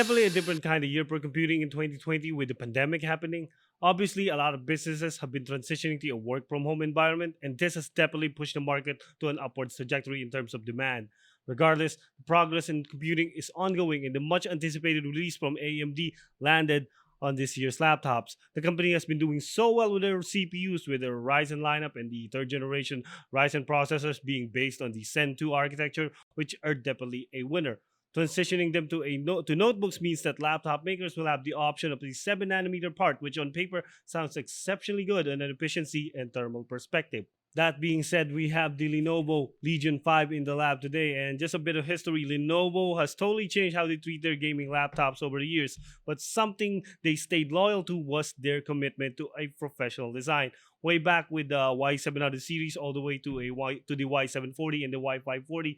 It's definitely a different kind of year for computing in 2020 with the pandemic happening. Obviously, a lot of businesses have been transitioning to a work from home environment, and this has definitely pushed the market to an upwards trajectory in terms of demand. Regardless, the progress in computing is ongoing, and the much anticipated release from AMD landed on this year's laptops. The company has been doing so well with their CPUs, with their Ryzen lineup and the third generation Ryzen processors being based on the Zen 2 architecture, which are definitely a winner. Transitioning them to to notebooks means that laptop makers will have the option of the 7 nanometer part, which on paper sounds exceptionally good on an efficiency and thermal perspective. That being said, we have the Lenovo Legion 5 in the lab today, and just a bit of history. Lenovo has totally changed how they treat their gaming laptops over the years, but something they stayed loyal to was their commitment to a professional design. Way back with the Y700 series all the way to the Y740 and the Y540,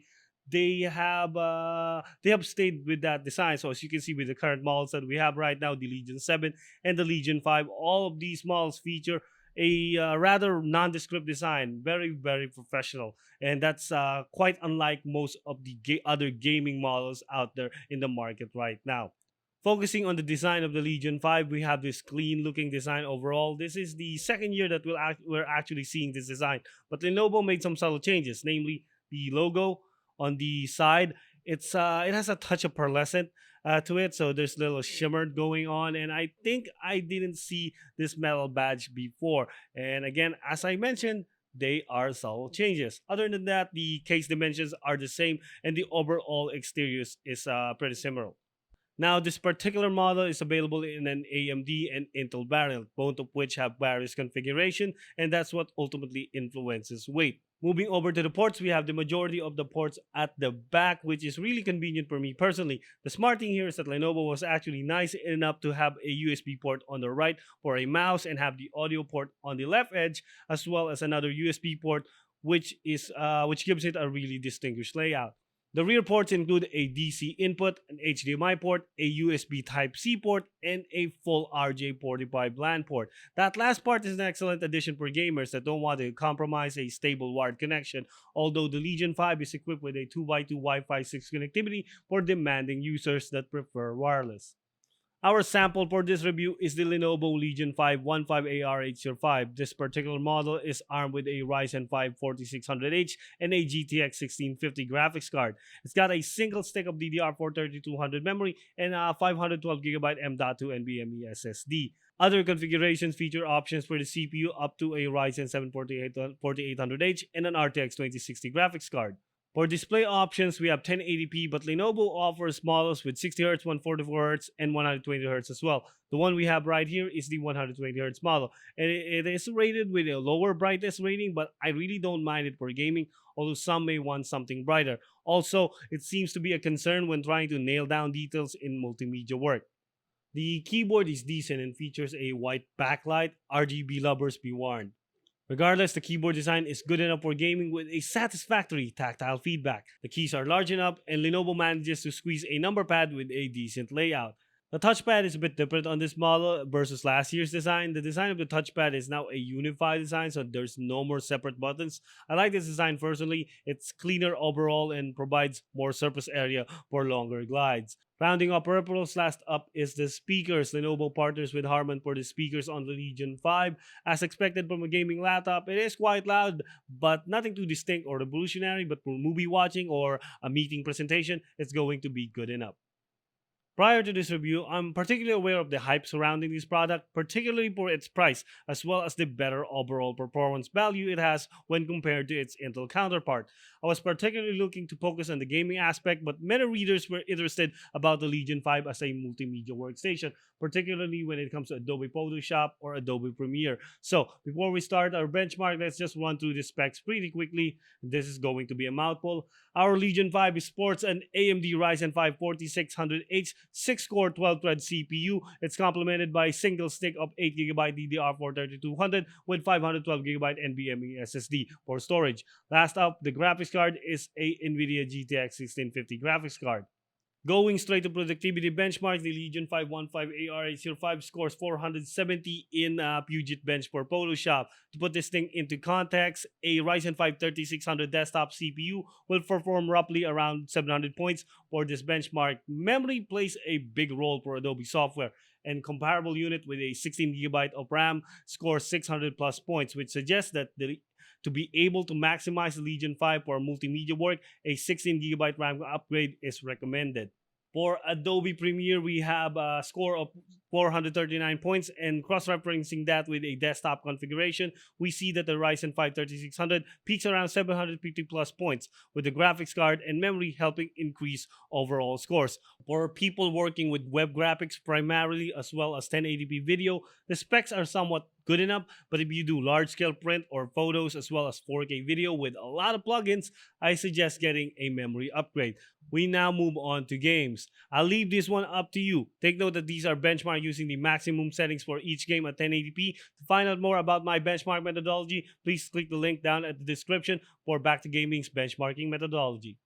they have stayed with that design. So as you can see with the current models that we have right now, the Legion 7 and the Legion 5, all of these models feature a rather nondescript design, very professional, and that's quite unlike most of the other gaming models out there in the market right now. Focusing on the design of the Legion 5, we have this clean looking design overall. This is the second year that we're actually seeing this design, but Lenovo made some subtle changes, namely the logo on the side. It has a touch of pearlescent to it, so there's a little shimmer going on, and I think I didn't see this metal badge before. And again, as I mentioned, they are subtle changes. Other than that, the case dimensions are the same, and the overall exterior is pretty similar. Now, this particular model is available in an AMD and Intel variant, both of which have various configuration, and that's what ultimately influences weight. Moving over to the ports, we have the majority of the ports at the back, which is really convenient for me personally. The smart thing here is that Lenovo was actually nice enough to have a USB port on the right for a mouse and have the audio port on the left edge, as well as another USB port, which gives it a really distinguished layout. The rear ports include a DC input, an HDMI port, a USB Type-C port, and a full RJ45 LAN port. That last part is an excellent addition for gamers that don't want to compromise a stable wired connection, although the Legion 5 is equipped with a 2x2 Wi-Fi 6 connectivity for demanding users that prefer wireless. Our sample for this review is the Lenovo Legion 5 15AR805. This particular model is armed with a Ryzen 5 4600H and a GTX 1650 graphics card. It's got a single stick of DDR4 3200 memory and a 512GB M.2 NVMe SSD. Other configurations feature options for the CPU up to a Ryzen 7 4800H and an RTX 2060 graphics card. For display options, we have 1080p, but Lenovo offers models with 60Hz, 144Hz, and 120Hz as well. The one we have right here is the 120Hz model, and it is rated with a lower brightness rating, but I really don't mind it for gaming, although some may want something brighter. Also, it seems to be a concern when trying to nail down details in multimedia work. The keyboard is decent and features a white backlight. RGB lovers be warned. Regardless, the keyboard design is good enough for gaming with a satisfactory tactile feedback. The keys are large enough, and Lenovo manages to squeeze a number pad with a decent layout. The touchpad is a bit different on this model versus last year's design. The design of the touchpad is now a unified design, so there's no more separate buttons. I like this design personally. It's cleaner overall and provides more surface area for longer glides. Rounding up peripherals, last up is the speakers. Lenovo partners with Harman for the speakers on the Legion 5. As expected from a gaming laptop, it is quite loud, but nothing too distinct or revolutionary. But for movie watching or a meeting presentation, it's going to be good enough. Prior to this review, I'm particularly aware of the hype surrounding this product, particularly for its price, as well as the better overall performance value it has when compared to its Intel counterpart. I was particularly looking to focus on the gaming aspect, but many readers were interested about the Legion 5 as a multimedia workstation, particularly when it comes to Adobe Photoshop or Adobe Premiere. So, before we start our benchmark, let's just run through the specs pretty quickly. This is going to be a mouthful. Our Legion 5 sports an AMD Ryzen 5 4600H 6-core 12-thread CPU. It's complemented by a single stick of 8GB DDR4 3200 with 512GB NVMe SSD for storage. Last up, the graphics card is a NVIDIA GTX 1650 graphics card. Going straight to productivity benchmark, the Legion 515 AR805 scores 470 in Puget Bench for Photoshop. To put this thing into context, a Ryzen 5 3600 desktop CPU will perform roughly around 700 points for this benchmark. Memory plays a big role for Adobe software, and comparable unit with a 16GB of RAM scores 600 plus points, which suggests that to be able to maximize the Legion 5 for multimedia work, a 16GB RAM upgrade is recommended. For Adobe Premiere, we have a score of 439 points, and cross-referencing that with a desktop configuration, we see that the Ryzen 5 3600 peaks around 750 plus points, with the graphics card and memory helping increase overall scores. For people working with web graphics primarily, as well as 1080p video, the specs are somewhat good enough, but if you do large-scale print or photos as well as 4K video with a lot of plugins, I suggest getting a memory upgrade. We now move on to games. I'll leave this one up to you. Take note that these are benchmarked using the maximum settings for each game at 1080p. To find out more about my benchmark methodology, please click the link down at the description for Back to Gaming's benchmarking methodology.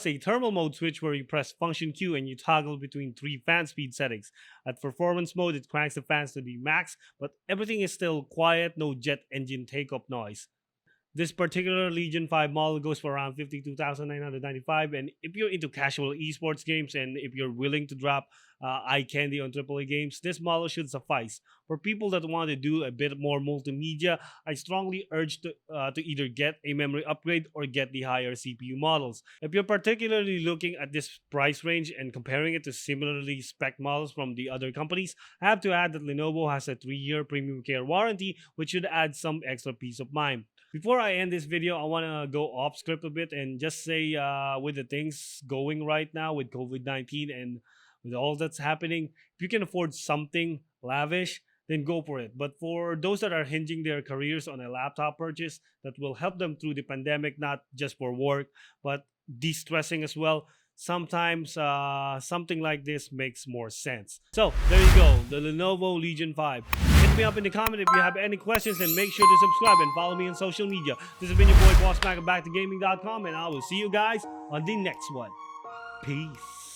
has a thermal mode switch where you press function Q and you toggle between 3 fan speed settings. At performance mode, it cranks the fans to the max, but everything is still quiet, no jet engine takeoff noise. This particular Legion 5 model goes for around 52,995, and if you're into casual esports games and if you're willing to drop eye candy on AAA games, this model should suffice. For people that want to do a bit more multimedia, I strongly urge to either get a memory upgrade or get the higher CPU models. If you're particularly looking at this price range and comparing it to similarly spec models from the other companies, I have to add that Lenovo has a 3-year premium care warranty, which should add some extra peace of mind. Before I end this video, I want to go off script a bit and just say with the things going right now with COVID-19 and with all that's happening, if you can afford something lavish, then go for it. But for those that are hinging their careers on a laptop purchase that will help them through the pandemic, not just for work, but de-stressing as well, sometimes something like this makes more sense. So there you go, the Lenovo Legion 5. Hit me up in the comment if you have any questions, and make sure to subscribe and follow me on social media. This has been your boy Boss Mac of BackToGaming.com, and I will see you guys on the next one. Peace.